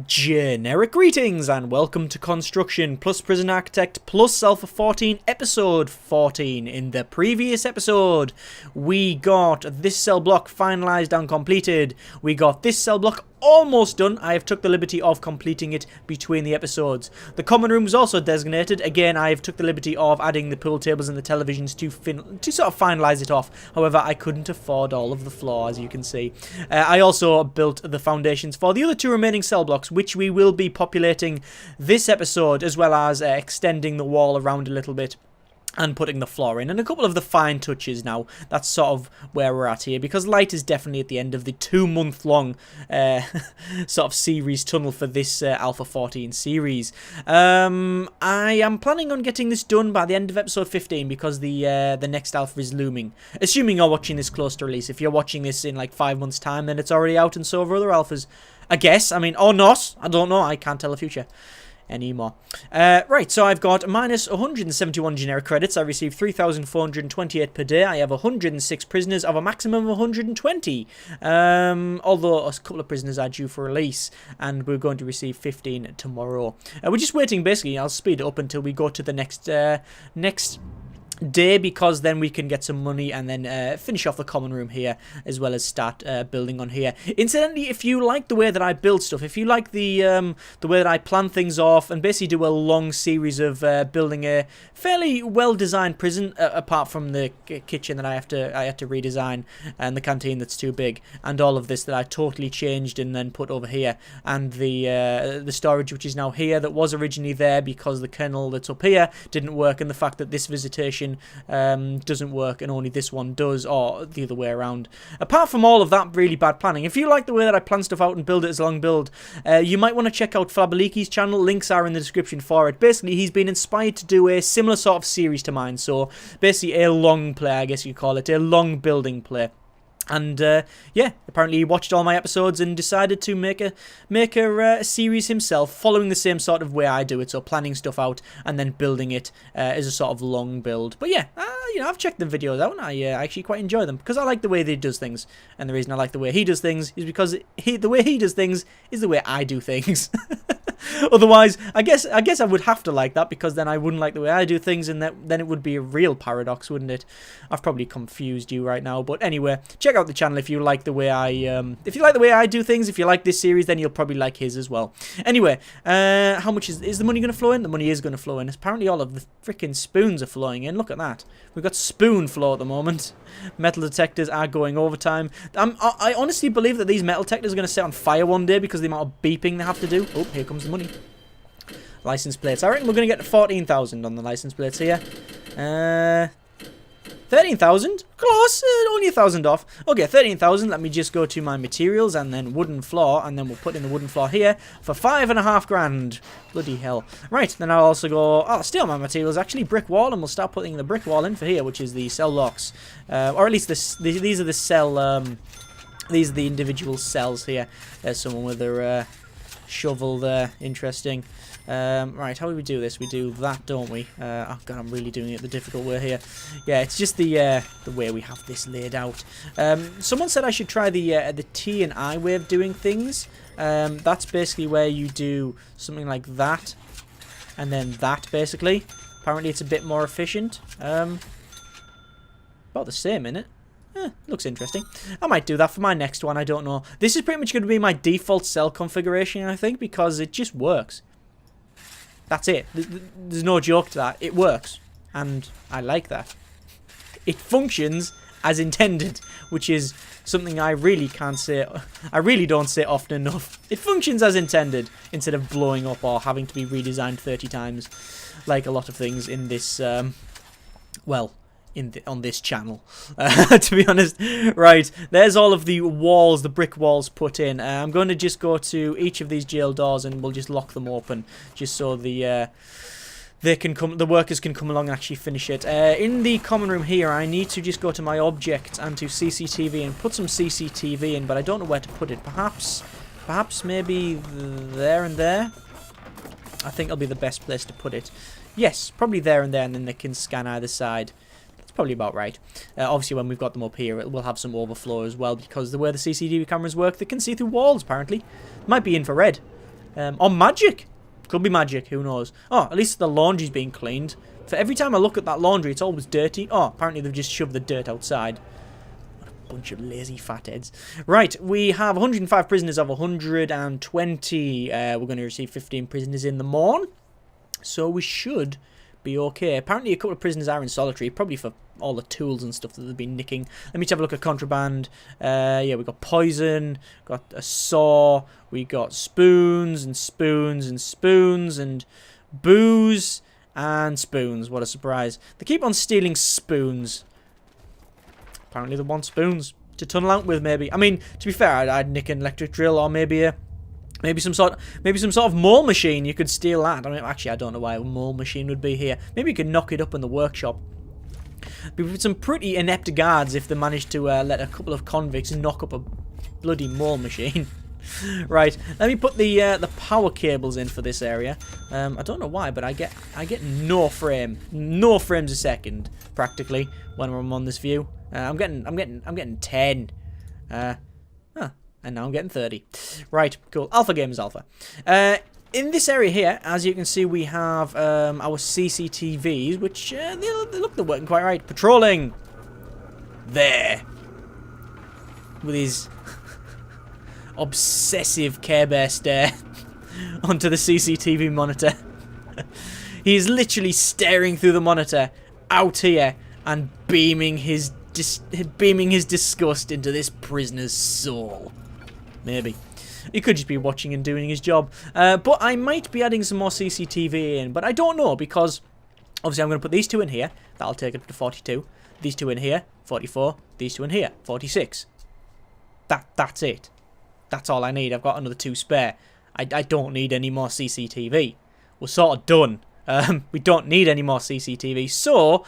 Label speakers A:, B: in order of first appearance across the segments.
A: Generic greetings and welcome to Construction plus Prison-Arcitect plus Alpha 14 episode 14. In the previous episode we got this cell block finalized and completed. We got this cell block almost done. I have took the liberty of completing it between the episodes. The common room was also designated. Again, I have took the liberty of adding the pool tables and the televisions to sort of finalize it off. However, I couldn't afford all of the floor, as you can see. I also built the foundations for the other two remaining cell blocks, which we will be populating this episode, as well as extending the wall around a little bit and putting the floor in, and a couple of the fine touches now. That's sort of where we're at here, because light is definitely at the end of the 2-month-long sort of series tunnel for this Alpha 14 series. I am planning on getting this done by the end of episode 15, because the next Alpha is looming. Assuming you're watching this close to release. If you're watching this in like 5 months' time, then it's already out, and so are other Alphas. I guess. I mean, or not. I don't know. I can't tell the future anymore. Right, so I've got minus 171 generic credits. I received 3,428 per day. I have 106 prisoners of a maximum of 120. Although a couple of prisoners are due for release, and we're going to receive 15 tomorrow. We're just waiting, basically. I'll speed it up until we go to the next day, because then we can get some money and then finish off the common room here, as well as start building on here. Incidentally, if you like the way that I build stuff, if you like the way that I plan things off and basically do a long series of building a fairly well-designed prison, apart from the kitchen that I had to redesign, and the canteen that's too big, and all of this that I totally changed and then put over here, and the storage which is now here that was originally there because the kernel that's up here didn't work, and the fact that this visitation doesn't work and only this one does, or the other way around. Apart from all of that really bad planning, if you like the way that I plan stuff out and build it as a long build, you might want to check out Flabaliki's channel. Links are in the description for it. Basically, he's been inspired to do a similar sort of series to mine, so basically a long play, I guess you call it, a long building play. And yeah, apparently he watched all my episodes and decided to make a series himself, following the same sort of way I do it, so planning stuff out and then building it as a sort of long build. But yeah, you know, I've checked the videos out and I actually quite enjoy them, because I like the way that he does things, and the reason I like the way he does things is because the way he does things is the way I do things. Otherwise, I guess I would have to like that, because then I wouldn't like the way I do things, and then it would be a real paradox, wouldn't it? I've probably confused you right now, but anyway, check out the channel if you like the way I do things. If you like this series, then you'll probably like his as well. Anyway, how much is the money going to flow in? The money is going to flow in. Apparently, all of the freaking spoons are flowing in. Look at that. We've got spoon flow at the moment. Metal detectors are going overtime. I honestly believe that these metal detectors are going to set on fire one day because of the amount of beeping they have to do. Oh, here comes the money. License plates. I reckon we're going to get to 14,000 on the license plates here. 13,000? Close. Only 1,000 off. Okay, 13,000. Let me just go to my materials and then wooden floor, and then we'll put in the wooden floor here for 5.5 grand. Bloody hell. Right, then I'll also go... I'll steal my materials, actually. Brick wall, and we'll start putting the brick wall in for here, which is the cell blocks. Or at least these are the cell... these are the individual cells here. There's someone with their shovel there. Interesting. Right, how do we do this? We do that, don't we? Oh god, I'm really doing it the difficult way here. Yeah, it's just the way we have this laid out. Someone said I should try the T and I way of doing things. That's basically where you do something like that, and then that, basically. Apparently it's a bit more efficient. About the same, innit? Looks interesting. I might do that for my next one, I don't know. This is pretty much going to be my default cell configuration, I think, because it just works. That's it. There's no joke to that. It works. And I like that. It functions as intended, which is something I really can't say. I really don't say often enough. It functions as intended instead of blowing up or having to be redesigned 30 times, like a lot of things in this, well, on this channel, to be honest. Right, there's all of the walls, the brick walls put in. I'm going to just go to each of these jail doors and we'll just lock them open, just so the workers can come along and actually finish it. In the common room here, I need to just go to my objects and to CCTV and put some CCTV in, but I don't know where to put it. Perhaps maybe there and there. I think it'll be the best place to put it. Yes, probably there, and then they can scan either side. Probably about right. Obviously, when we've got them up here, we'll have some overflow as well, because the way the CCTV cameras work, they can see through walls, apparently. Might be infrared. Or magic. Could be magic, who knows. Oh, at least the laundry's being cleaned. For every time I look at that laundry, it's always dirty. Oh, apparently they've just shoved the dirt outside. Bunch of lazy fatheads. Right, we have 105 prisoners of 120. We're going to receive 15 prisoners in the morn. So we should be okay. Apparently a couple of prisoners are in solitary, probably for all the tools and stuff that they've been nicking. Let me just have a look at contraband. Yeah, we got poison, got a saw, we got spoons and spoons and spoons and booze and spoons. What a surprise. They keep on stealing spoons. Apparently they want spoons to tunnel out with, maybe. I mean, to be fair, I'd nick an electric drill or maybe some sort of mole machine. You could steal that. I mean, actually, I don't know why a mole machine would be here. Maybe you could knock it up in the workshop. But with some pretty inept guards if they managed to let a couple of convicts knock up a bloody mole machine. Right, let me put the power cables in for this area. I don't know why, but I get no frames a second practically when I'm on this view. I'm getting 10. And now I'm getting 30. Right, cool. Alpha game is alpha. In this area here, as you can see, we have our CCTVs, which they're working quite right. Patrolling. There. With his obsessive Care Bear stare onto the CCTV monitor. He's literally staring through the monitor out here and beaming his disgust into this prisoner's soul. Maybe. He could just be watching and doing his job. But I might be adding some more CCTV in, but I don't know, because obviously I'm going to put these two in here. That'll take it up to 42. These two in here, 44. These two in here, 46. That's it. That's all I need. I've got another 2 spare. I don't need any more CCTV. We're sort of done. We don't need any more CCTV, so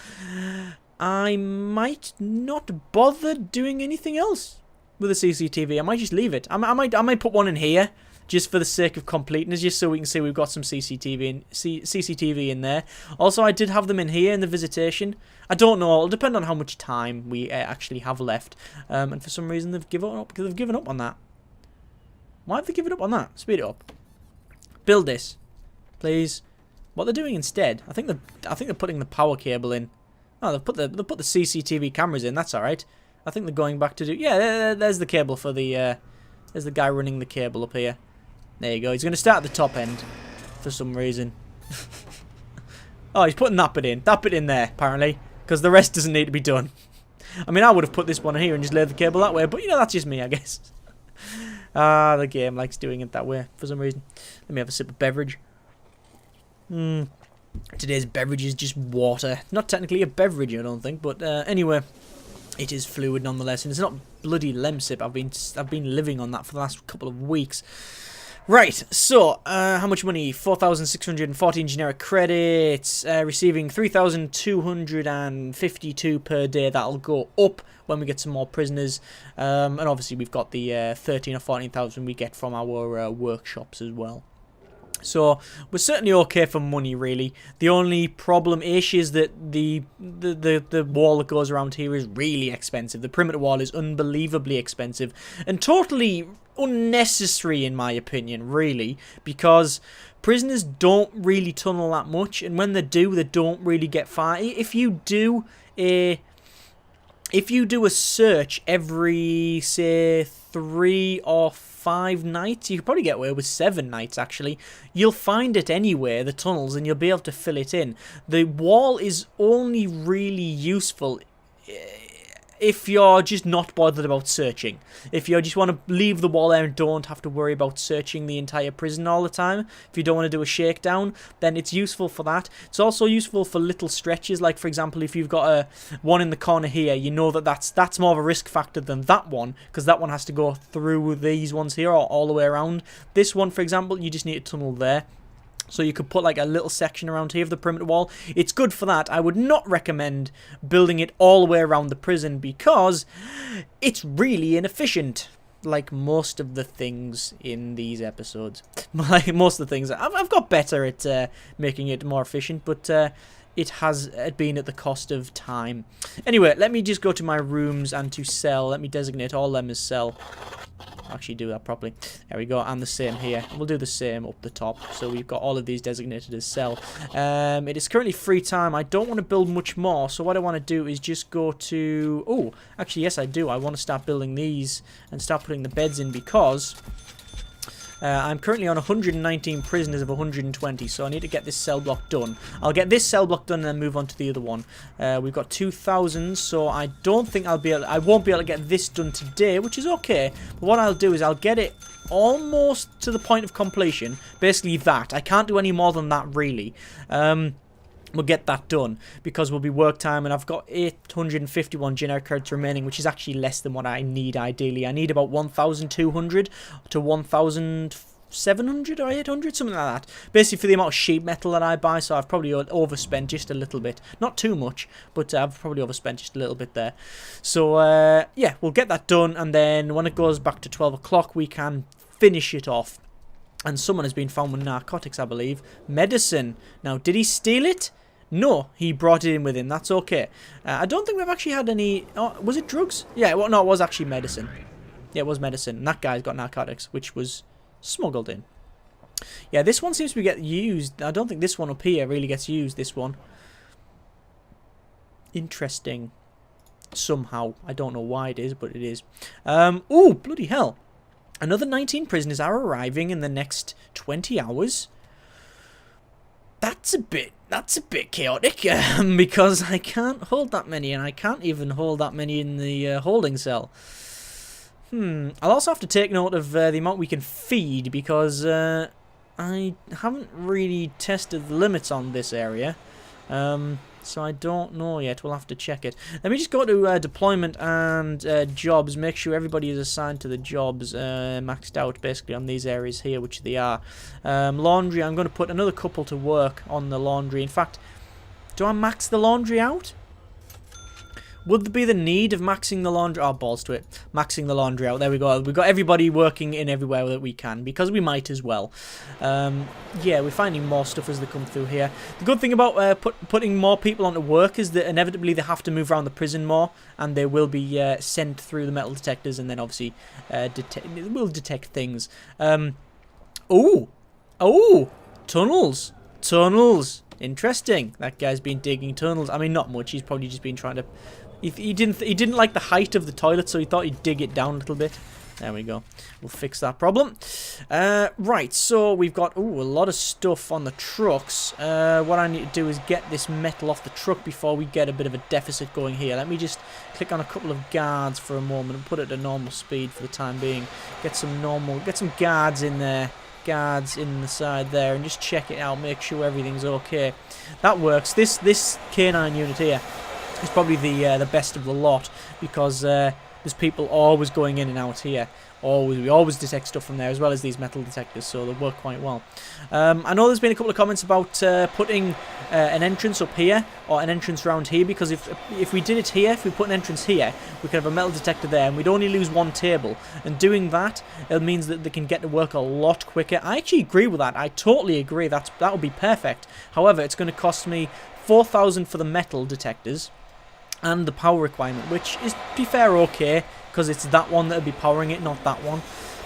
A: I might not bother doing anything else with the CCTV. I might just leave it. I might put one in here just for the sake of completeness, just so we can see we've got some CCTV in there. Also, I did have them in here in the visitation. I don't know. It'll depend on how much time we actually have left. And for some reason they've given up. Because they've given up on that. Why have they given up on that? Speed it up. Build this, please. What they're doing instead, I think they're putting the power cable in. Oh, they've put the CCTV cameras in. That's all right. I think they're going back to do. Yeah, there's the cable for the. There's the guy running the cable up here. There you go. He's going to start at the top end for some reason. Oh, he's putting that bit in. That bit in there apparently, because the rest doesn't need to be done. I mean, I would have put this one here and just laid the cable that way, but you know, that's just me, I guess. The game likes doing it that way for some reason. Let me have a sip of beverage. Today's beverage is just water. Not technically a beverage, I don't think, but anyway, it is fluid nonetheless, and it's not bloody Lemsip. I've been living on that for the last couple of weeks. Right, so how much money? 4,614 generic credits. Receiving 3,252 per day. That'll go up when we get some more prisoners. And obviously we've got the 13 or 14,000 we get from our workshops as well. So we're certainly okay for money, really. The only problem is that the wall that goes around here is really expensive. The perimeter wall is unbelievably expensive and totally unnecessary, in my opinion, really, because prisoners don't really tunnel that much, and when they do, they don't really get far. If you do a search every, say, 3 or 5 nights, you could probably get away with 7 nights, actually. You'll find it anywhere, the tunnels, and you'll be able to fill it in. The wall is only really useful if you're just not bothered about searching. If you just want to leave the wall there and don't have to worry about searching the entire prison all the time, if you don't want to do a shakedown, then it's useful for that. It's also useful for little stretches, like for example, if you've got a one in the corner here, you know that's more of a risk factor than that one, because that one has to go through these ones here or all the way around. This one, for example, you just need to tunnel there. So you could put like a little section around here of the perimeter wall. It's good for that. I would not recommend building it all the way around the prison because it's really inefficient. Like most of the things in these episodes. Like most of the things. I've got better at making it more efficient, but it has been at the cost of time. Anyway, let me just go to my rooms and to sell. Let me designate all them as sell. Actually do that properly. There we go, and the same here. We'll do the same up the top. So we've got all of these designated as sell. It is currently free time. I don't want to build much more, so what I want to do is just go to... Oh, actually, yes, I do. I want to start building these and start putting the beds in because... I'm currently on 119 prisoners of 120, so I need to get this cell block done. I'll get this cell block done and then move on to the other one. We've got 2,000, so I don't think I won't be able to get this done today, which is okay. But what I'll do is I'll get it almost to the point of completion. Basically that. I can't do any more than that, really. We'll get that done because we'll be work time, and I've got 851 generic credits remaining, which is actually less than what I need ideally. I need about 1,200 to 1,700 or 800, something like that. Basically for the amount of sheet metal that I buy, so I've probably overspent just a little bit. Not too much, but I've probably overspent just a little bit there. So, yeah, we'll get that done, and then when it goes back to 12 o'clock, we can finish it off. And someone has been found with narcotics, I believe. Medicine. Now, did he steal it? No, he brought it in with him. That's okay. I don't think we've actually had any... Oh, was it drugs? Yeah, well, no, it was actually medicine. Yeah, it was medicine. And that guy's got narcotics, which was smuggled in. Yeah, this one seems to get used. I don't think this one up here really gets used, this one. Interesting. Somehow. I don't know why it is, but it is. Oh, bloody hell. Another 19 prisoners are arriving in the next 20 hours. That's a bit chaotic, because I can't hold that many, and I can't even hold that many in the holding cell. I'll also have to take note of the amount we can feed, because I haven't really tested the limits on this area. So I don't know yet. We'll have to check it. Let me just go to deployment and jobs. Make sure everybody is assigned to the jobs maxed out basically on these areas here, which they are. Laundry, I'm going to put another couple to work on the laundry. In fact, do I max the laundry out? Would there be the need of maxing the laundry? Oh, balls to it. Maxing the laundry out. There we go. We've got everybody working in everywhere that we can, because we might as well. Yeah, we're finding more stuff as they come through here. The good thing about putting more people onto work is that inevitably they have to move around the prison more, and they will be sent through the metal detectors, and then obviously will detect things. Oh! Tunnels! Tunnels! Interesting. That guy's been digging tunnels. I mean, not much. He's probably just been trying to... He didn't like the height of the toilet, so he thought he'd dig it down a little bit. There we go. We'll fix that problem. Right, so we've got a lot of stuff on the trucks. What I need to do is get this metal off the truck before we get a bit of a deficit going here. Let me just click on a couple of guards for a moment and put it at normal speed for the time being. Get some guards in there. Guards in the side there, and just check it out, make sure everything's okay. That works. This K9 unit here is probably the best of the lot, because there's people always going in and out here. We always detect stuff from there, as well as these metal detectors, so they work quite well. I know there's been a couple of comments about putting an entrance up here, or an entrance around here, because if we did it here, if we put an entrance here, we could have a metal detector there, and we'd only lose one table. And doing that, it means that they can get to work a lot quicker. I actually agree with that. I totally agree. That would be perfect. However, it's going to cost me 4,000 for the metal detectors, and the power requirement, which is, to be fair, okay, because it's that one that will be powering it, not that one.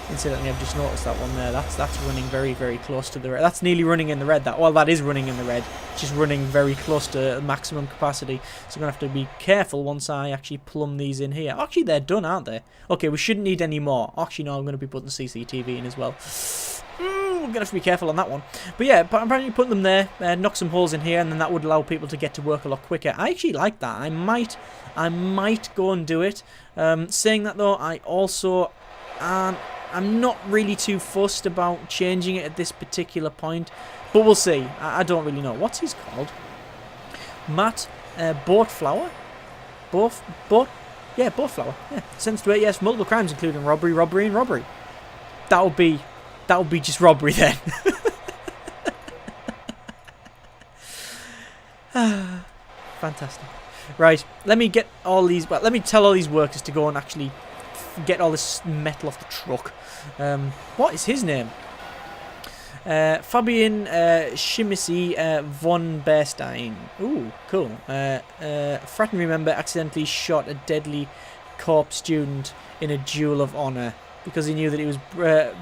A: Incidentally, I've just noticed that one there. That's running very, very close to the red. That's nearly running in the red. Well, that is running in the red. It's just running very close to maximum capacity. So I'm going to have to be careful once I actually plumb these in here. Actually, they're done, aren't they? Okay, we shouldn't need any more. Actually, no, I'm going to be putting CCTV in as well. We're going to have to be careful on that one. But yeah, apparently put them there, knock some holes in here, and then that would allow people to get to work a lot quicker. I actually like that. I might go and do it. Saying that though, I'm not really too fussed about changing it at this particular point, but we'll see. I don't really know. What's his called? Matt Boatflower? Yeah, Boatflower. Yeah, sentenced to 8 years for multiple crimes, including robbery, and robbery. That would be just robbery then. Fantastic. Right, let me get all these. Well, let me tell all these workers to go and actually get all this metal off the truck. What is his name? Fabian Shimisi von Berstein. Ooh, cool. Fraternity member accidentally shot a deadly corp student in a duel of honour. Because he knew that he was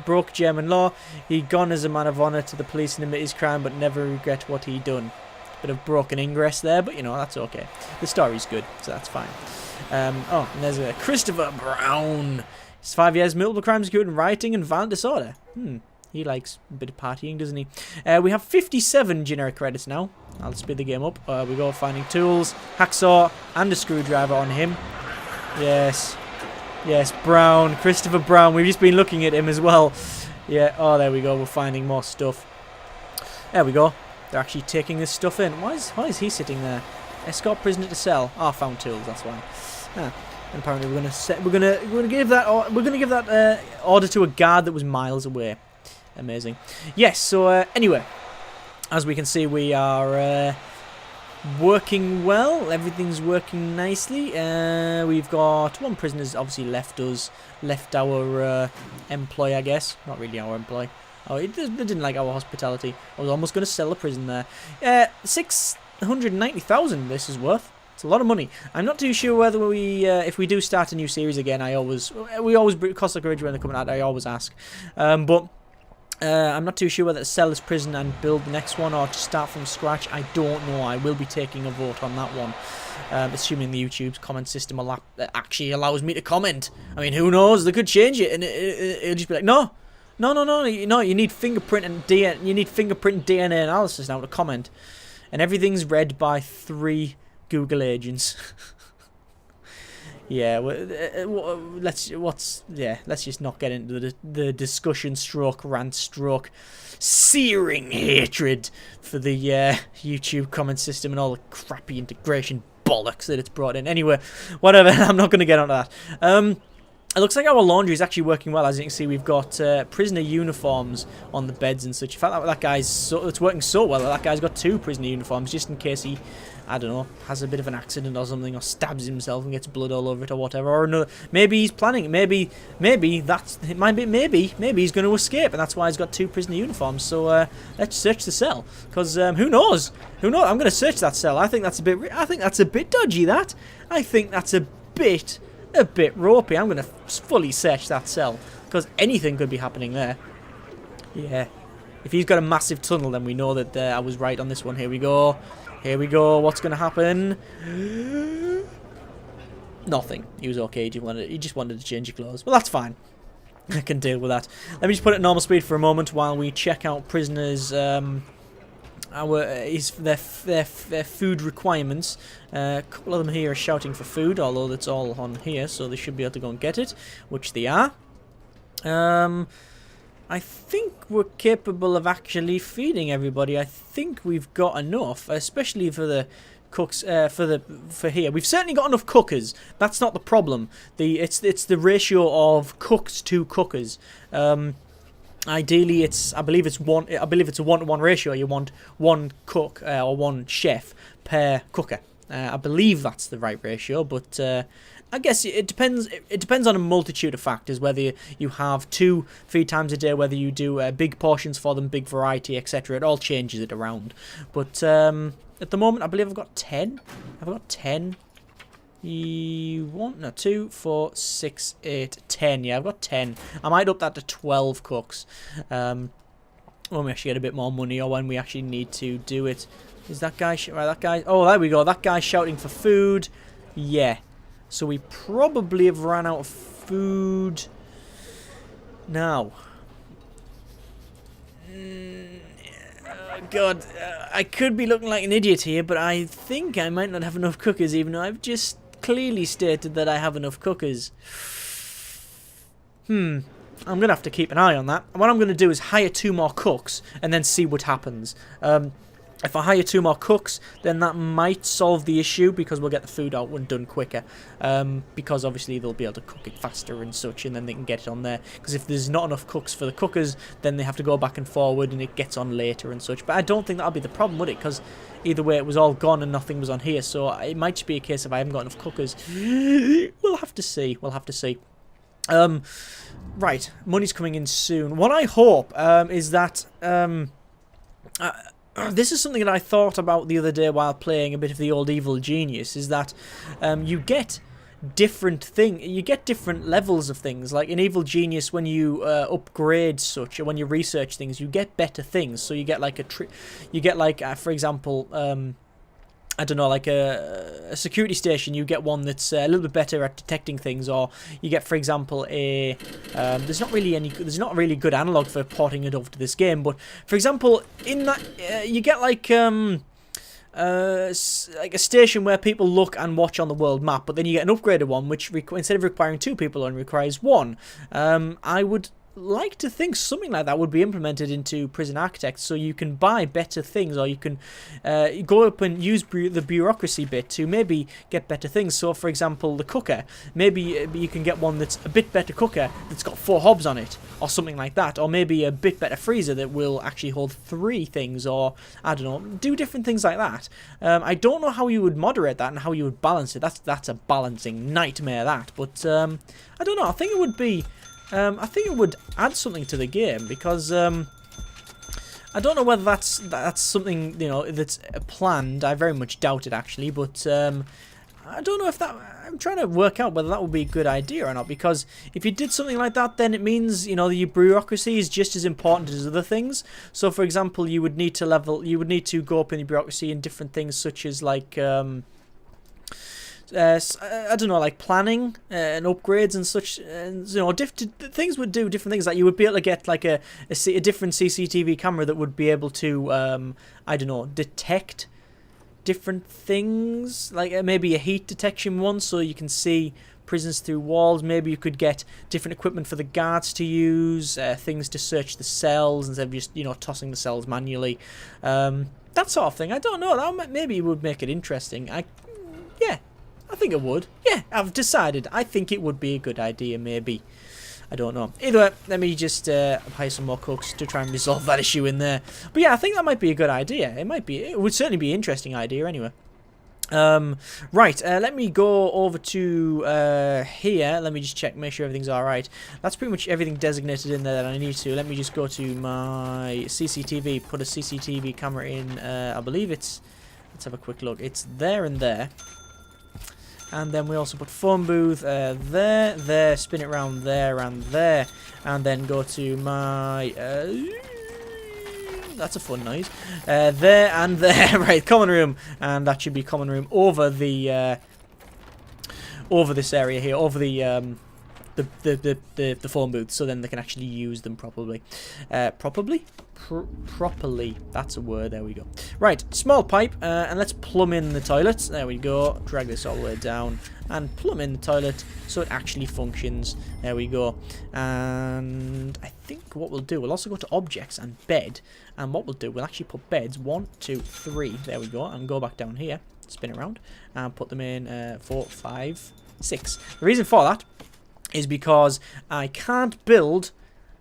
A: broke German law, he'd gone as a man of honour to the police and admit his crime, but never regret what he'd done. Bit of broken ingress there, but you know, that's okay. The story's good, so that's fine. Oh, and there's a Christopher Brown. He's 5 years, multiple crimes including rioting and violent disorder. He likes a bit of partying, doesn't he? We have 57 generic credits now. I'll speed the game up. We go finding tools, hacksaw, and a screwdriver on him. Yes. Yes, Brown. Christopher Brown. We've just been looking at him as well. Yeah, oh, there we go. We're finding more stuff. There we go. They're actually taking this stuff in. Why is he sitting there? Escort prisoner to cell. Oh, found tools. That's why. And apparently we're gonna give that order to a guard that was miles away. Amazing. Yes. So anyway, as we can see, we are working well. Everything's working nicely. We've got one prisoner's obviously left our employ, I guess. Not really our employ. Oh, they didn't like our hospitality. I was almost going to sell a prison there. 690,000 this is worth. It's a lot of money. I'm not too sure whether we, if we do start a new series again, we always, cross the bridge when they're coming out, I always ask. But I'm not too sure whether to sell this prison and build the next one or to start from scratch. I don't know. I will be taking a vote on that one. Assuming the YouTube's comment system actually allows me to comment. I mean, who knows? They could change it and it'll just be like, no, you need fingerprint and DNA analysis now to comment. And everything's read by 3 Google agents. Yeah, let's just not get into the discussion stroke rant stroke searing hatred for the YouTube comment system and all the crappy integration bollocks that it's brought in. Anyway, whatever. I'm not going to get onto that. It looks like our laundry is actually working well. As you can see, we've got prisoner uniforms on the beds and such. In fact, that guy's it's working so well that guy's got 2 prisoner uniforms just in case he, I don't know, has a bit of an accident or something, or stabs himself and gets blood all over it or whatever. Or another, maybe he's planning it. Maybe he's going to escape, and that's why he's got 2 prisoner uniforms. So let's search the cell, because who knows? I'm going to search that cell. I think that's a bit dodgy. I think that's a bit ropey. I'm going to fully search that cell, because anything could be happening there. Yeah. If he's got a massive tunnel, then we know that I was right on this one. Here we go. What's going to happen? Nothing. He was okay. He just wanted to change your clothes. Well, that's fine. I can deal with that. Let me just put it at normal speed for a moment while we check out prisoners' their food requirements. A couple of them here are shouting for food, although that's all on here, so they should be able to go and get it, which they are. I think we're capable of actually feeding everybody. I think we've got enough, especially for the cooks. For here, we've certainly got enough cookers. That's not the problem. It's the ratio of cooks to cookers. Ideally, I believe it's a 1-to-1 ratio. You want 1 cook or 1 chef per cooker. I believe that's the right ratio, but I guess it depends. It depends on a multitude of factors. Whether you have 2 feed times a day, whether you do big portions for them, big variety, etc. It all changes it around. But at the moment, I believe I've got 10. I've got 10. 2, 4, 6, 8, 10. Yeah, I've got 10. I might up that to 12 cooks. When we actually get a bit more money, or when we actually need to do it. Is that guy? That guy. Oh, there we go. That guy's shouting for food. Yeah. So we probably have run out of food now. Oh God, I could be looking like an idiot here, but I think I might not have enough cookers, even though I've just clearly stated that I have enough cookers. I'm going to have to keep an eye on that. What I'm going to do is hire 2 more cooks and then see what happens. If I hire 2 more cooks, then that might solve the issue, because we'll get the food out and done quicker. Because obviously they'll be able to cook it faster and such, and then they can get it on there. Because if there's not enough cooks for the cookers, then they have to go back and forward, and it gets on later and such. But I don't think that'll be the problem, would it? Because either way, it was all gone and nothing was on here. So it might just be a case of I haven't got enough cookers. We'll have to see. Right, money's coming in soon. What I hope is that this is something that I thought about the other day while playing a bit of the old Evil Genius, is that you get different levels of things. Like in Evil Genius, when you upgrade such, or when you research things, you get better things. So you get like for example, I don't know, like a security station, you get one that's a little bit better at detecting things, or you get, for example, there's not really good analog for porting it over to this game, but for example, in that you get like a station where people look and watch on the world map, but then you get an upgraded one which instead of requiring 2 people, only requires 1. I would like to think something like that would be implemented into Prison-Arcitect, so you can buy better things, or you can go up and use the bureaucracy bit to maybe get better things. So for example, the cooker, maybe you can get one that's a bit better cooker that's got 4 hobs on it, or something like that, or maybe a bit better freezer that will actually hold 3 things, or I don't know, do different things like that. I don't know how you would moderate that and how you would balance it. That's a balancing nightmare, that, but I don't know, I think it would be I think it would add something to the game, because I don't know whether that's something, you know, that's planned. I very much doubt it, actually, but I don't know if that... I'm trying to work out whether that would be a good idea or not, because if you did something like that, then it means, you know, your bureaucracy is just as important as other things. So, for example, you would need to go up in the bureaucracy in different things, such as, like... I don't know, like planning and upgrades and such, and you know, things would do different things. Like you would be able to get like a different CCTV camera that would be able to I don't know, detect different things, like maybe a heat detection one, so you can see prisons through walls. Maybe you could get different equipment for the guards to use, things to search the cells instead of just, you know, tossing the cells manually, that sort of thing. I don't know, that maybe would make it interesting. Yeah, I think it would. Yeah, I've decided. I think it would be a good idea, maybe. I don't know. Either way, let me just hire some more cooks to try and resolve that issue in there. But yeah, I think that might be a good idea. It would certainly be an interesting idea anyway. Right, let me go over to here. Let me just check, make sure everything's alright. That's pretty much everything designated in there that I need to. Let me just go to my CCTV, put a CCTV camera in. I believe it's... Let's have a quick look. It's there and there. And then we also put phone booth there, spin it around there and there, and then go to my that's a fun noise, there and there. Right, common room, and that should be common room over the over this area here, over the phone booth, so then they can actually use them properly. Properly, that's a word. There we go. Right, small pipe, and let's plumb in the toilet. There we go. Drag this all the way down and plumb in the toilet so it actually functions. There we go. And I think what we'll do, we'll also go to objects and bed, and what we'll do, we'll actually put beds 1, 2, 3. There we go, and go back down here, spin it around, and put them in 4, 5, 6. The reason for that is because I can't build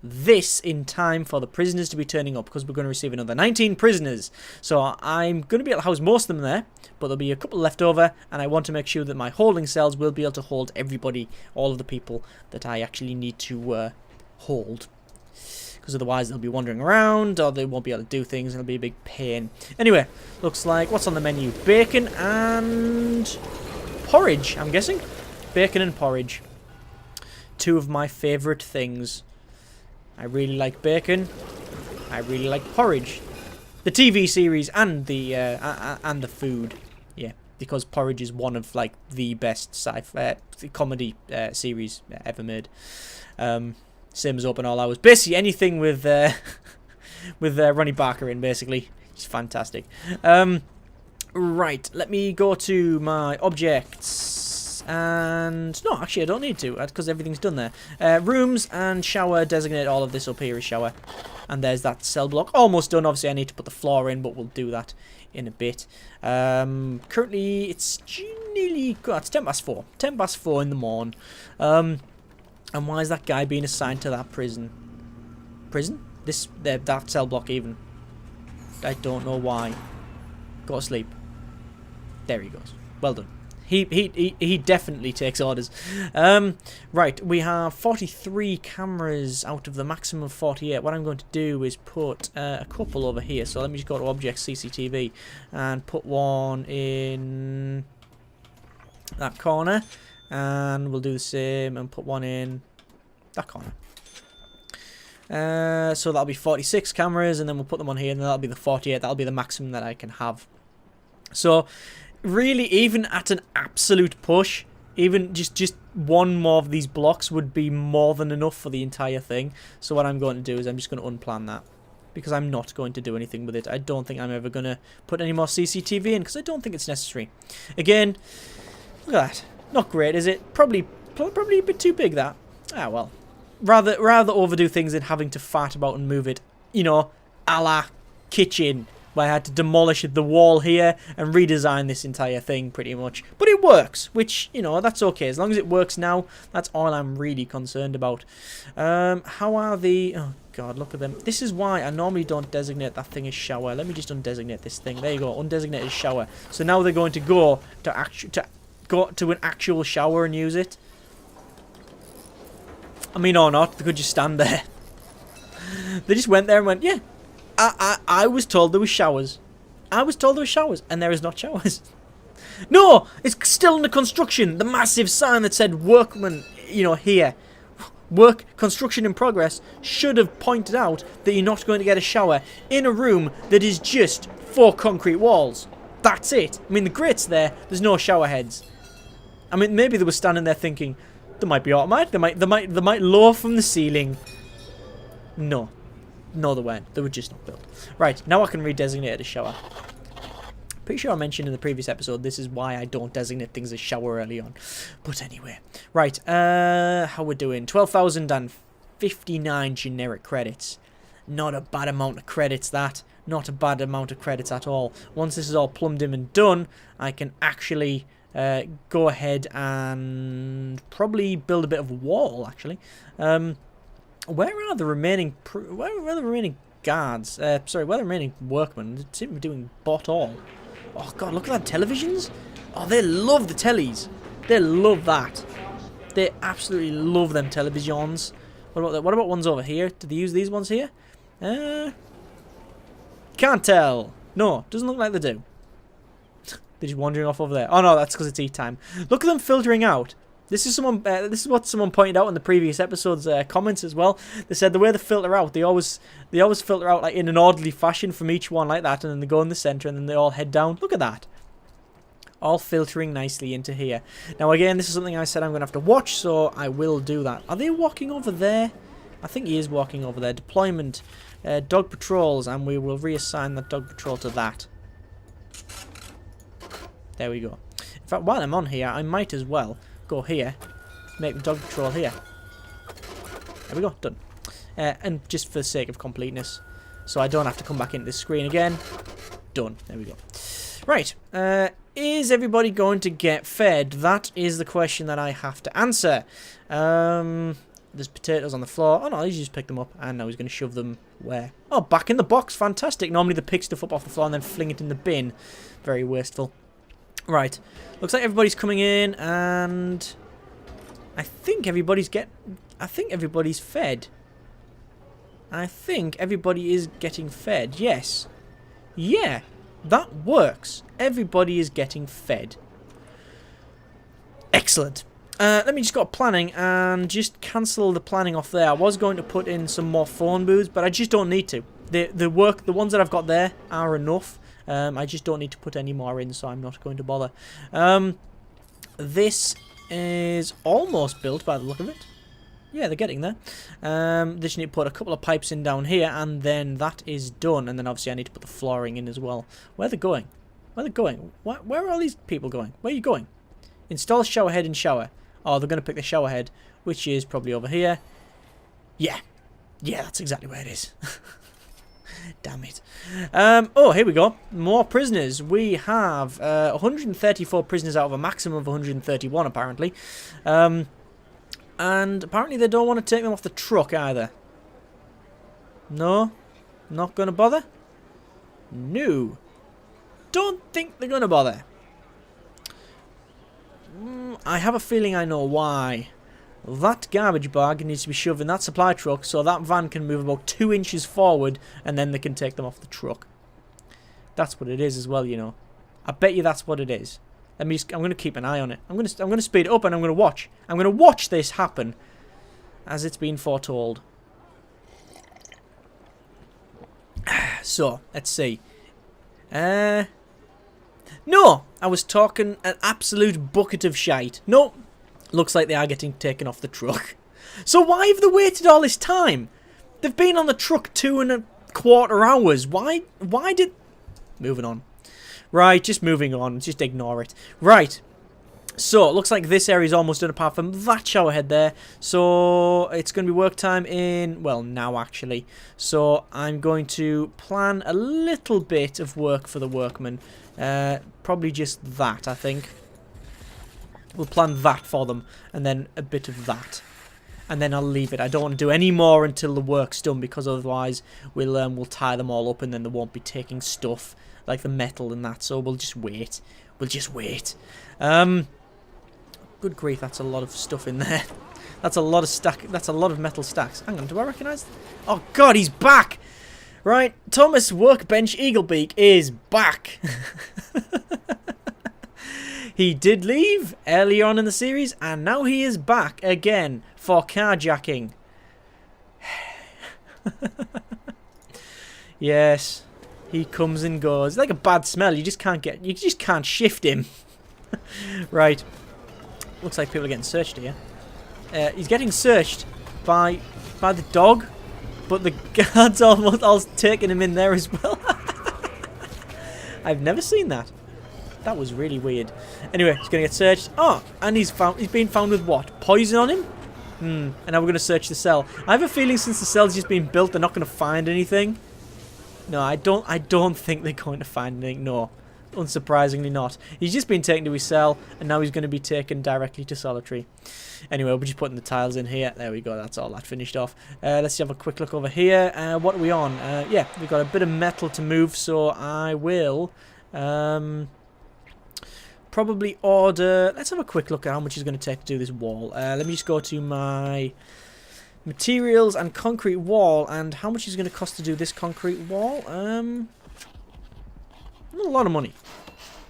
A: this in time for the prisoners to be turning up, because we're going to receive another 19 prisoners. So I'm going to be able to house most of them there, but there'll be a couple left over, and I want to make sure that my holding cells will be able to hold everybody, all of the people that I actually need to hold. Because otherwise they'll be wandering around, or they won't be able to do things, and it'll be a big pain. Anyway, looks like, what's on the menu? Bacon and porridge, I'm guessing. Bacon and porridge. 2 of my favourite things. I really like bacon. I really like porridge. The TV series and the food. Yeah, because porridge is one of like the best sci-fi comedy series ever made. Same as Open All Hours. Basically anything with Ronnie Barker in. Basically, he's fantastic. Right, let me go to my objects. And no, actually I don't need to, because everything's done there. Rooms and shower, designate all of this up here as shower. And there's that cell block, almost done. Obviously I need to put the floor in, but we'll do that in a bit. Currently it's nearly, God, it's 10 past 4. 10 past 4 in the morning. And why is that guy being assigned to that prison? Prison? That cell block even. I don't know why. Go to sleep. There he goes. Well done. He definitely takes orders. Right, we have 43 cameras out of the maximum of 48. What I'm going to do is put a couple over here. So let me just go to Object CCTV and put one in that corner. And we'll do the same and put one in that corner. So that'll be 46 cameras, and then we'll put them on here, and then that'll be the 48. That'll be the maximum that I can have. So really, even at an absolute push, even just one more of these blocks would be more than enough for the entire thing. So what I'm going to do is I'm just going to unplan that, because I'm not going to do anything with it. I don't think I'm ever going to put any more CCTV in, because I don't think it's necessary. Again, look at that. Not great, is it? Probably a bit too big, that. Ah, well. Rather overdo things than having to fart about and move it, you know, a la kitchen, where I had to demolish the wall here and redesign this entire thing pretty much. But it works, which, you know, that's okay. As long as it works now, that's all I'm really concerned about. How are the... Oh, God, look at them. This is why I normally don't designate that thing as shower. Let me just undesignate this thing. There you go, undesignated shower. So now they're going to go to an actual shower and use it. I mean, or not. They could just stand there. They just went there and went, yeah, I was told there was showers. I was told there were showers, and there is not showers. No, it's still under construction. The massive sign that said workman, you know, here. Construction in progress should have pointed out that you're not going to get a shower in a room that is just 4 concrete walls. That's it. I mean, the grate's there. There's no shower heads. I mean, maybe they were standing there thinking, they might be automatic. They might lower from the ceiling. No. No, they weren't. They were just not built. Right, now I can redesignate it as shower. Pretty sure I mentioned in the previous episode, this is why I don't designate things as shower early on. But anyway. Right, how we're doing. 12,059 generic credits. Not a bad amount of credits, that. Not a bad amount of credits at all. Once this is all plumbed in and done, I can actually go ahead and probably build a bit of wall, actually. Where are the remaining guards? Sorry, where are the remaining workmen? They seem to be doing bot all. Oh god, look at that televisions. Oh, they love the tellies. They love that. They absolutely love them televisions. What about ones over here? Do they use these ones here? Can't tell. No, doesn't look like they do. They're just wandering off over there. Oh no, that's because it's tea time. Look at them filtering out. This is what someone pointed out in the previous episode's comments as well. They said the way they filter out, they always filter out like in an orderly fashion from each one like that, and then they go in the center and then they all head down. Look at that. All filtering nicely into here. Now again, this is something I said I'm going to have to watch, so I will do that. Are they walking over there? I think he is walking over there. Deployment, dog patrols, and we will reassign that dog patrol to that. There we go. In fact, while I'm on here, I might as well go here, make the dog patrol here. There we go, done. And just for the sake of completeness, so I don't have to come back into this screen again. Done. There we go. Right. Is everybody going to get fed? That is the question that I have to answer. There's potatoes on the floor. Oh no, he's just picked them up, and now he's going to shove them where? Oh, back in the box. Fantastic. Normally they pick stuff up off the floor and then fling it in the bin. Very wasteful. Right, looks like everybody's coming in, and I think everybody's fed. I think everybody is getting fed. Yes. Yeah, that works. Everybody is getting fed. Excellent. Let me just go to planning and just cancel the planning off there. I was going to put in some more phone booths, but I just don't need to. The ones that I've got there are enough. I just don't need to put any more in, so I'm not going to bother. This is almost built by the look of it. Yeah, they're getting there. They just need to put a couple of pipes in down here, and then that is done. And then obviously I need to put the flooring in as well. Where are they going? Where are they going? Where are all these people going? Where are you going? Install shower head in shower. Oh, they're going to pick the shower head, which is probably over here. Yeah. Yeah, that's exactly where it is. Damn it. Oh, here we go. More prisoners. We have 134 prisoners out of a maximum of 131, apparently. And apparently they don't want to take them off the truck either. No? Not going to bother? No. Don't think they're going to bother. I have a feeling I know why. That garbage bag needs to be shoved in that supply truck so that van can move about 2 inches forward and then they can take them off the truck. That's what it is as well, you know. I bet you that's what it is. I'm going to keep an eye on it. I'm going to speed it up and I'm going to watch. I'm going to watch this happen as it's been foretold. So, let's see. No! I was talking an absolute bucket of shite. No! Looks like they are getting taken off the truck. So why have they waited all this time? They've been on the truck 2.25 hours. Why did... Moving on. Right, just moving on. Just ignore it. Right. So, it looks like this area is almost done apart from that shower head there. So, it's going to be work time in... Well, now actually. So, I'm going to plan a little bit of work for the workmen. Probably just that, I think. We'll plan that for them. And then a bit of that. And then I'll leave it. I don't want to do any more until the work's done. Because otherwise, we'll tie them all up. And then they won't be taking stuff like the metal and that. So, we'll just wait. We'll just wait. Good grief, that's a lot of stuff in there. That's a lot of metal stacks. Hang on, do I recognise? Oh god, he's back! Right, Thomas Workbench Eaglebeak is back. He did leave earlier on in the series, and now he is back again for carjacking. Yes, he comes and goes. It's like a bad smell. You just can't shift him. Right. Looks like people are getting searched here. He's getting searched by the dog, but the guards all taking him in there as well. I've never seen that. That was really weird. Anyway, he's gonna get searched. Oh, and he's been found with what? Poison on him? And now we're gonna search the cell. I have a feeling since the cell's just been built, they're not gonna find anything. No, I don't think they're going to find anything. No. Unsurprisingly not. He's just been taken to his cell, and now he's going to be taken directly to solitary. Anyway, we're just putting the tiles in here. There we go, that's all that finished off. Let's have a quick look over here. What are we on? Yeah, we've got a bit of metal to move, so I will probably order... Let's have a quick look at how much it's going to take to do this wall. Let me just go to my materials and concrete wall, and how much is it going to cost to do this concrete wall? Not a lot of money.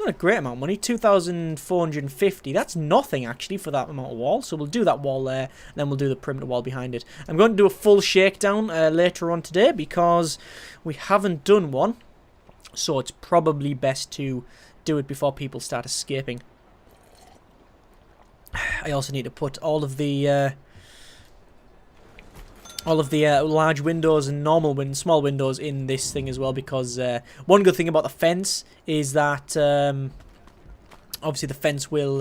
A: Not a great amount of money. 2,450. That's nothing, actually, for that amount of wall. So we'll do that wall there, and then we'll do the perimeter wall behind it. I'm going to do a full shakedown later on today, because we haven't done one. So it's probably best to do it before people start escaping. I also need to put all of the large windows and small windows in this thing as well, because one good thing about the fence is that obviously the fence will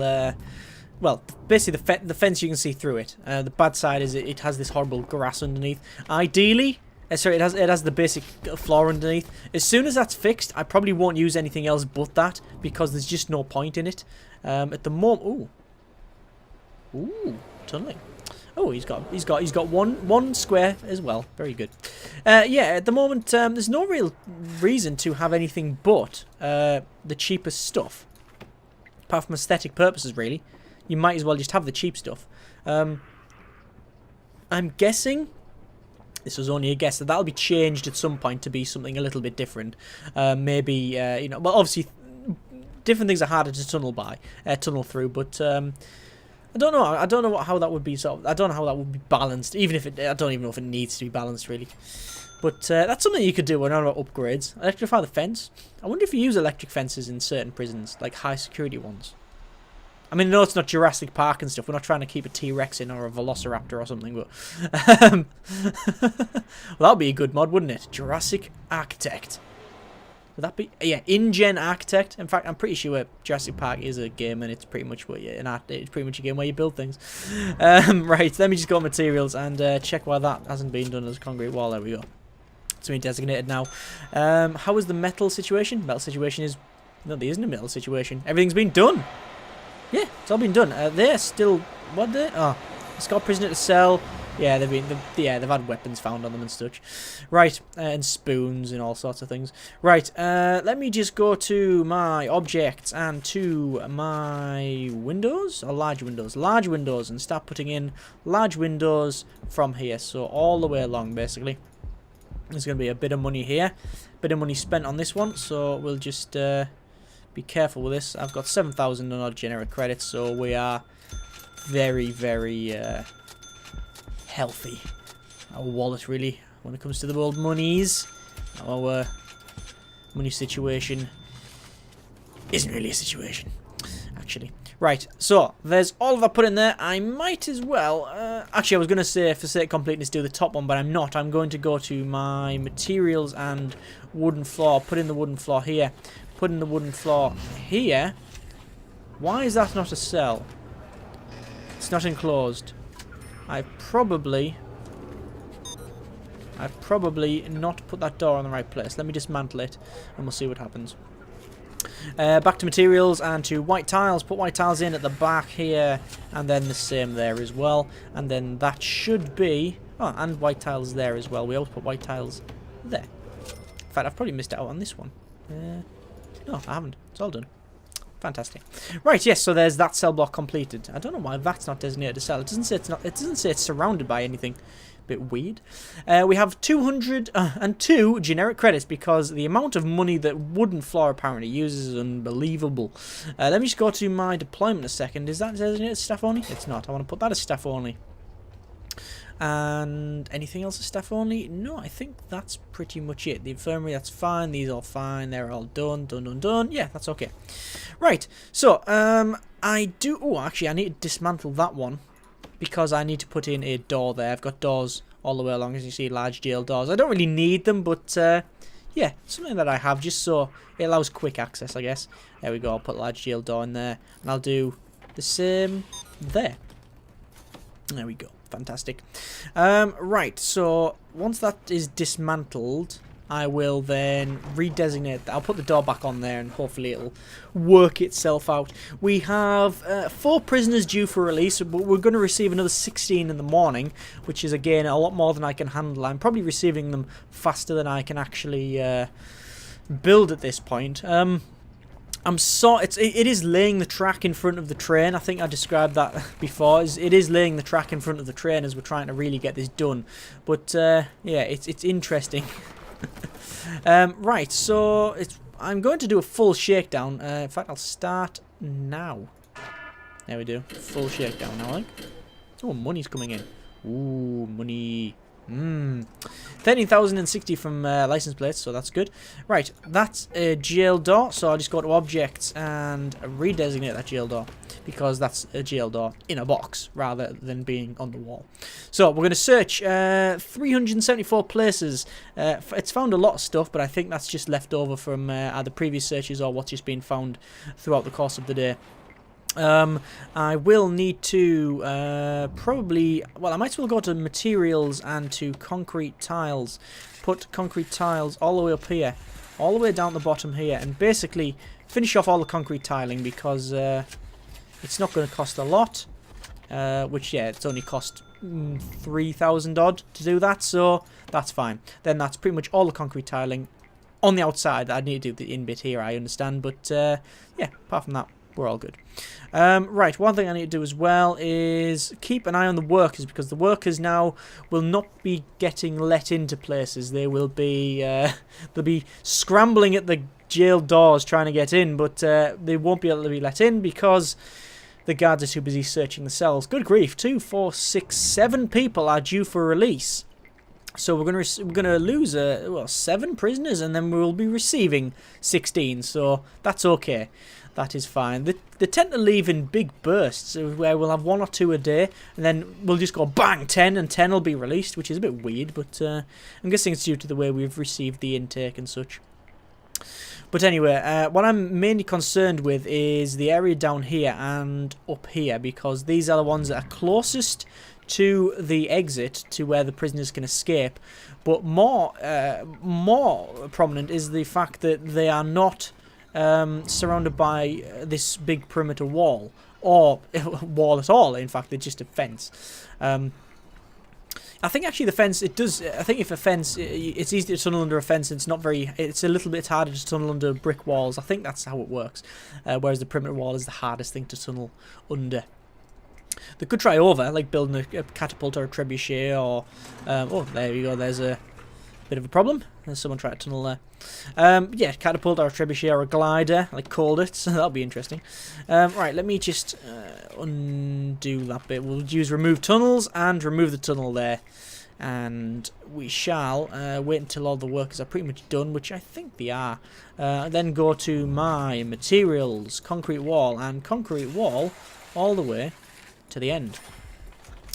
A: well, basically the fence you can see through it. The bad side is it has this horrible grass underneath. Ideally, sorry, it has the basic floor underneath. As soon as that's fixed, I probably won't use anything else but that, because there's just no point in it. At the moment, ooh, tunneling. Oh, he's got one square as well. Very good. Yeah, at the moment, there's no real reason to have anything but the cheapest stuff. Apart from aesthetic purposes, really. You might as well just have the cheap stuff. I'm guessing, this was only a guess, that'll be changed at some point to be something a little bit different. Maybe, you know, well, obviously, different things are harder to tunnel through, but... I don't know. I don't know how that would be. I don't know how that would be balanced. Even if I don't even know if it needs to be balanced, really. But that's something you could do when on upgrades. Electrify the fence. I wonder if you use electric fences in certain prisons, like high security ones. I mean, no, it's not Jurassic Park and stuff. We're not trying to keep a T-Rex in or a Velociraptor or something. But well, that'd be a good mod, wouldn't it? Jurassic Architect. Would that be? Yeah, in-gen Architect. In fact, I'm pretty sure Jurassic Park is a game, and it's pretty much it's pretty much a game where you build things. Right, let me just go on materials and check why that hasn't been done as a concrete wall. There we go. It's been designated now. How is the metal situation? Metal situation is... No, there isn't a metal situation. Everything's been done. Yeah, it's all been done. They're still... What they? Oh, escort prisoner to cell. Yeah, they've had weapons found on them and such. Right, and spoons and all sorts of things. Right, let me just go to my objects and to my windows, or large windows, and start putting in large windows from here. So all the way along, basically. There's going to be a bit of money here, bit of money spent on this one. So we'll just be careful with this. I've got 7,000 on odd generic credits, so we are very, very healthy. Our wallet, really, when it comes to the world monies. Our money situation isn't really a situation, actually. Right, so there's all of that put in there. I might as well, actually I was going to say for sake of completeness do the top one, but I'm not. I'm going to go to my materials and wooden floor, put in the wooden floor here, put in the wooden floor here. Why is that not a cell? It's not enclosed. I've probably not put that door in the right place. Let me dismantle it and we'll see what happens. Back to materials and to white tiles. Put white tiles in at the back here and then the same there as well. And then that should be... Oh, and white tiles there as well. We always put white tiles there. In fact, I've probably missed out on this one. No, I haven't. It's all done. Fantastic. Right, yes, so there's that cell block completed. I don't know why that's not designated a cell. It doesn't say it's not. It doesn't say it's surrounded by anything. Bit weird. We have 202 generic credits because the amount of money that wooden floor apparently uses is unbelievable. Let me just go to my deployment a second. Is that designated staff only? It's not. I want to put that as staff only. And anything else as staff only? No, I think that's pretty much it. The infirmary, that's fine. These are fine. They're all done. Done. Yeah, that's okay. Right. So, I do... Oh, actually, I need to dismantle that one because I need to put in a door there. I've got doors all the way along, as you see, large jail doors. I don't really need them, but, yeah, something that I have just so it allows quick access, I guess. There we go. I'll put a large jail door in there, and I'll do the same there. There we go. Fantastic. Right, so once that is dismantled, I will then redesignate that. I'll put the door back on there and hopefully it'll work itself out. We have 4 prisoners due for release, but we're going to receive another 16 in the morning, which is again a lot more than I can handle. I'm probably receiving them faster than I can actually build at this point. It is laying the track in front of the train. I think I described that before. It is laying the track in front of the train as we're trying to really get this done. But yeah, it's interesting. Right, so I'm going to do a full shakedown. In fact, I'll start now. There we do. Full shakedown now, like. Oh, money's coming in. Ooh, money. 13,060 from license plates, so that's good. Right, that's a jail door, so I'll just go to objects and redesignate that jail door because that's a jail door in a box rather than being on the wall. So we're going to search 374 places. It's found a lot of stuff, but I think that's just left over from either previous searches or what's just been found throughout the course of the day. I will need to probably... Well, I might as well go to materials and to concrete tiles. Put concrete tiles all the way up here. All the way down the bottom here. And basically finish off all the concrete tiling because it's not going to cost a lot. Which, yeah, it's only cost 3,000 odd to do that. So that's fine. Then that's pretty much all the concrete tiling on the outside. I need to do the in bit here, I understand. But, yeah, apart from that, we're all good. Right, one thing I need to do as well is keep an eye on the workers because the workers now will not be getting let into places. They will be they'll be scrambling at the jail doors trying to get in, but they won't be able to be let in because the guards are too busy searching the cells. Good grief! 2, 4, 6, 7 people are due for release. So we're gonna lose 7 prisoners, and then we'll be receiving 16. So that's okay. That is fine. They tend to leave in big bursts where we'll have 1 or 2 a day, and then we'll just go bang 10, and 10 will be released, which is a bit weird. But I'm guessing it's due to the way we've received the intake and such. But anyway, what I'm mainly concerned with is the area down here and up here, because these are the ones that are closest to the exit to where the prisoners can escape. But more prominent is the fact that they are not surrounded by this big perimeter wall, or wall at all. In fact, they're just a fence. I think actually the fence, it does, I think if a fence, it's easy to tunnel under a fence, it's not very, it's a little bit harder to tunnel under brick walls. I think that's how it works. Whereas the perimeter wall is the hardest thing to tunnel under. They could try over, like building a catapult or a trebuchet or, oh, there we go, there's a bit of a problem. There's someone trying to tunnel there. Yeah, catapult or a trebuchet or a glider, I called it, so that'll be interesting. Right, let me just undo that bit. We'll use remove tunnels and remove the tunnel there. And we shall wait until all the workers are pretty much done, which I think they are. Then go to my materials, concrete wall, and concrete wall all the way to the end.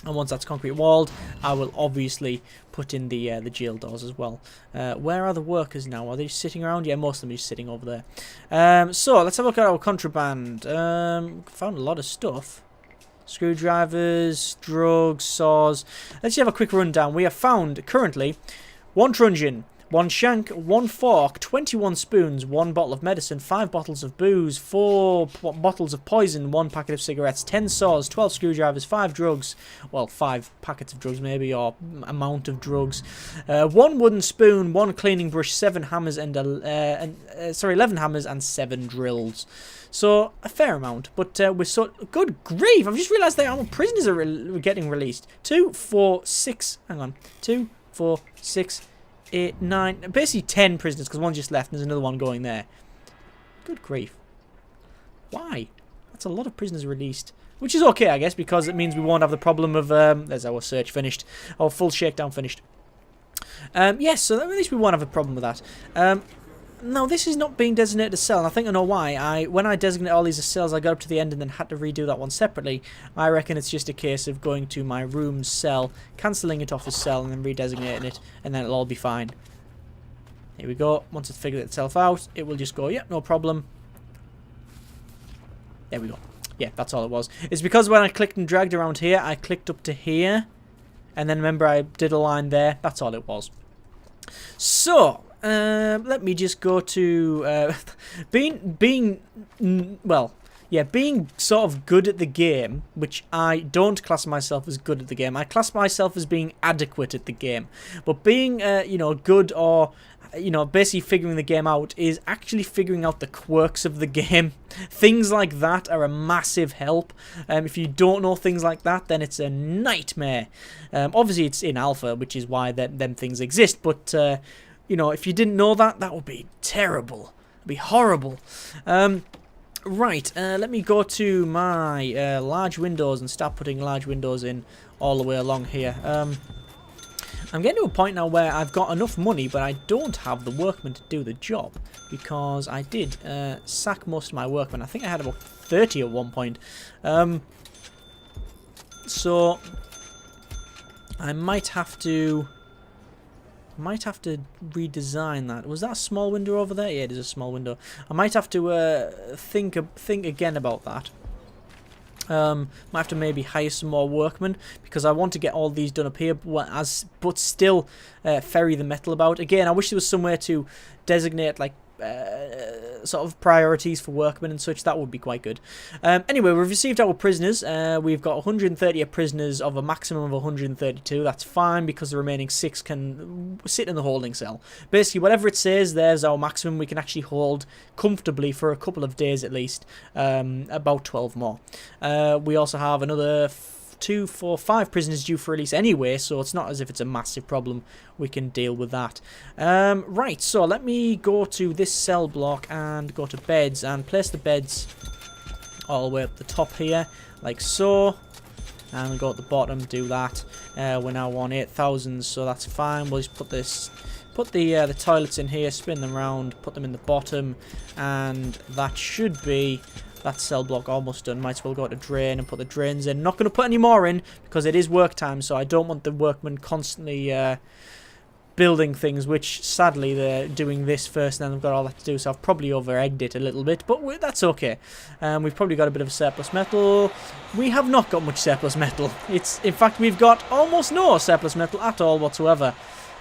A: And once that's concrete walled, I will obviously put in the jail doors as well. Where are the workers now? Are they just sitting around? Yeah, most of them are just sitting over there. So let's have a look at our contraband. Found a lot of stuff. Screwdrivers, drugs, saws. Let's just have a quick rundown. We have found currently 1 truncheon, 1 shank, 1 fork, 21 spoons, 1 bottle of medicine, 5 bottles of booze, 4 bottles of poison, 1 packet of cigarettes, 10 saws, 12 screwdrivers, 5 drugs, well, 5 packets of drugs maybe, or amount of drugs, 1 wooden spoon, 1 cleaning brush, 7 hammers and 11 hammers and 7 drills. So a fair amount, but we're so good grief! I've just realised that our prisoners are getting released. 2, 4, 6. Hang on, 2, 4, 6. 8, 9, basically 10 prisoners, because one just left and there's another one going there. Good grief. Why? That's a lot of prisoners released. Which is okay, I guess, because it means we won't have the problem of, there's our search finished. Our full shakedown finished. Yes, so at least we won't have a problem with that. No, this is not being designated a cell, and I think I know why. When I designate all these as cells, I got up to the end and then had to redo that one separately. I reckon it's just a case of going to my room cell, cancelling it off as cell, and then redesignating it, and then it'll all be fine. Here we go. Once it's figured itself out, it will just go, yep, no problem. There we go. Yeah, that's all it was. It's because when I clicked and dragged around here, I clicked up to here, and then remember I did a line there. That's all it was. So let me just go to being sort of good at the game, which I don't class myself as good at the game. I class myself as being adequate at the game, but being you know, good, or you know, basically figuring the game out, is actually figuring out the quirks of the game. Things like that are a massive help. If you don't know things like that, then it's a nightmare. Obviously it's in alpha, which is why them things exist, but you know, if you didn't know that, that would be terrible. It'd be horrible. Right, let me go to my large windows and start putting large windows in all the way along here. I'm getting to a point now where I've got enough money, but I don't have the workmen to do the job, because I did sack most of my workmen. I think I had about 30 at one point. So I might have to redesign that. Was that a small window over there? Yeah, it is a small window. I might have to think again about that. Might have to maybe hire some more workmen, because I want to get all these done up here, but still ferry the metal about. Again, I wish there was somewhere to designate like sort of priorities for workmen and such. That would be quite good. Anyway, we've received our prisoners. We've got 130 prisoners of a maximum of 132. That's fine, because the remaining 6 can sit in the holding cell. Basically, whatever it says, there's our maximum. We can actually hold comfortably for a couple of days at least. About 12 more. We also have another 2, 4, 5 prisoners due for release anyway, so it's not as if it's a massive problem. We can deal with that. Right, so let me go to this cell block and go to beds and place the beds all the way up the top here, like so. And go at the bottom, do that. We're now on 8,000, so that's fine. We'll just put the toilets in here, spin them around, put them in the bottom, and that should be that cell block almost done. Might as well go to drain and put the drains in. Not going to put any more in, because it is work time, so I don't want the workmen constantly building things, which sadly they're doing this first and then they've got all that to do, so I've probably over-egged it a little bit, but that's okay. We've probably got a bit of surplus metal. We have not got much surplus metal. In fact, we've got almost no surplus metal at all whatsoever.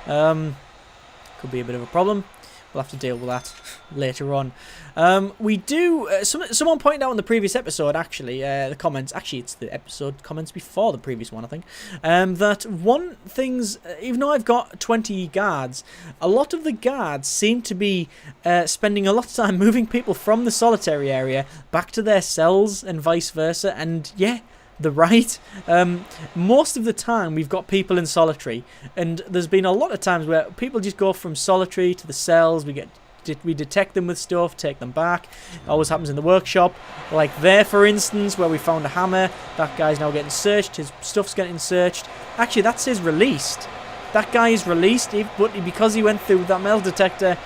A: Could be a bit of a problem. we'll have to deal with that later on. We do... someone pointed out in the previous episode, actually, the comments... Actually, it's the episode comments before the previous one, I think. That one thing's... even though I've got 20 guards, a lot of the guards seem to be spending a lot of time moving people from the solitary area back to their cells and vice versa. And, yeah... the right. Most of the time we've got people in solitary, and there's been a lot of times where people just go from solitary to the cells. We detect them with stuff, take them back. It always happens in the workshop, like there for instance, where we found a hammer. That guy's now getting searched, his stuff's getting searched. Actually, that says released. That guy is released, but because he went through that metal detector,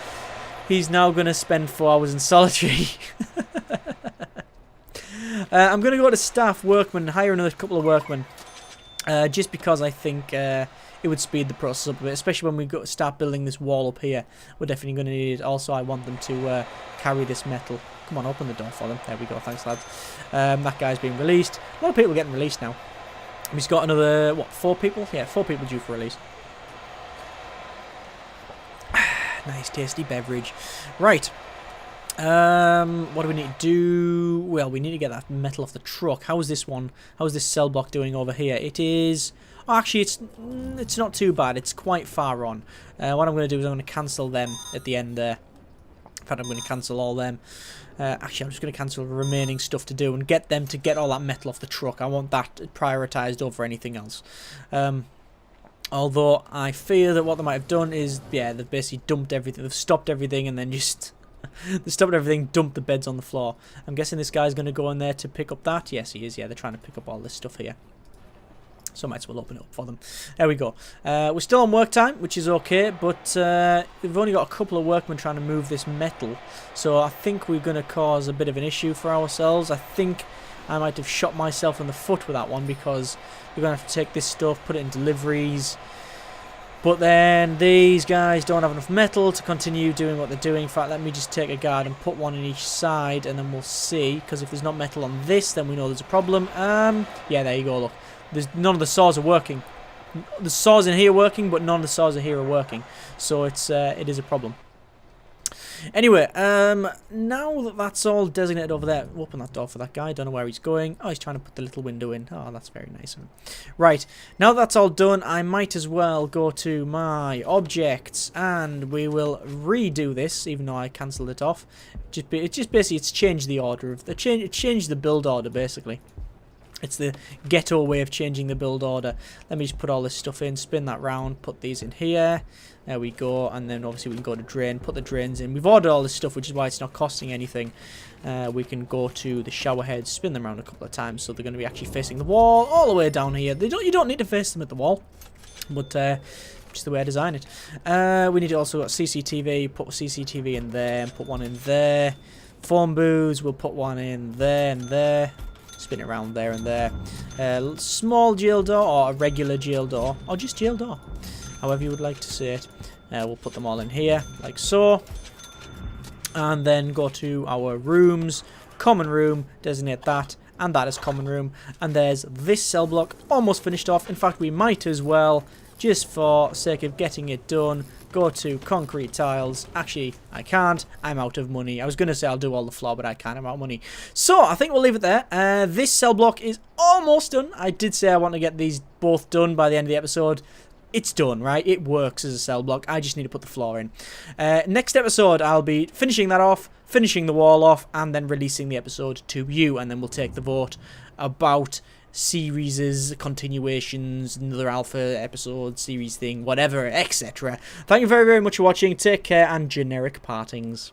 A: he's now going to spend 4 hours in solitary. I'm going to go to staff workmen, hire another couple of workmen, just because I think it would speed the process up a bit, especially when we start building this wall up here. We're definitely going to need it. Also, I want them to carry this metal. Come on, open the door for them. There we go, thanks lads. That guy's being released. A lot of people are getting released now. We've got another, what, 4 people? Yeah, 4 people due for release. Nice, tasty beverage. Right. What do we need to do? Well, we need to get that metal off the truck. How is this one? How is this cell block doing over here? It is... oh, actually, it's not too bad. It's quite far on. What I'm going to do is I'm going to cancel them at the end there. In fact, I'm going to cancel all them. Actually, I'm just going to cancel the remaining stuff to do and get them to get all that metal off the truck. I want that prioritised over anything else. Although I fear that what they might have done is, yeah, they've basically dumped everything. They've stopped everything and then just... they stopped everything, dumped the beds on the floor. I'm guessing this guy's going to go in there to pick up that. Yes, he is. Yeah, they're trying to pick up all this stuff here. So I might as well open it up for them. There we go. We're still on work time, which is okay, but we've only got a couple of workmen trying to move this metal. So I think we're going to cause a bit of an issue for ourselves. I think I might have shot myself in the foot with that one, because we're going to have to take this stuff, put it in deliveries. But then these guys don't have enough metal to continue doing what they're doing. In fact, let me just take a guard and put one on each side, and then we'll see. Because if there's not metal on this, then we know there's a problem. Yeah, there you go, look. None of the saws are working. The saws in here are working, but none of the saws in here are working. So it is a problem. Anyway, now that that's all designated over there, open that door for that guy. Don't know where he's going. Oh, he's trying to put the little window in. Oh, that's very nice of him. Right, now that that's all done, I might as well go to my objects, and we will redo this, even though I cancelled it off. It's just basically, it's changed the order of it changed the build order basically. It's the ghetto way of changing the build order. Let me just put all this stuff in, spin that round, put these in here. There we go, and then obviously we can go to drain, put the drains in. We've ordered all this stuff, which is why it's not costing anything. We can go to the shower heads, spin them around a couple of times, so they're going to be actually facing the wall all the way down here. You don't need to face them at the wall, but just the way I design it. We need to also got CCTV, put CCTV in there, and put one in there. Phone booths, we'll put one in there and there. Spin it around there and there. Small jail door, or a regular jail door, or just jail door, however you would like to say it. We'll put them all in here, like so. And then go to our rooms. Common room, designate that, and that is common room. And there's this cell block, almost finished off. In fact, we might as well, just for sake of getting it done, go to concrete tiles. Actually, I can't. I'm out of money. I was going to say I'll do all the floor, but I can't. I'm out of money. So, I think we'll leave it there. This cell block is almost done. I did say I want to get these both done by the end of the episode. It's done, right? It works as a cell block. I just need to put the floor in. Next episode, I'll be finishing that off, finishing the wall off, and then releasing the episode to you. And then we'll take the vote about series, continuations, another alpha episode, series thing, whatever, etc. Thank you very, very much for watching. Take care, and generic partings.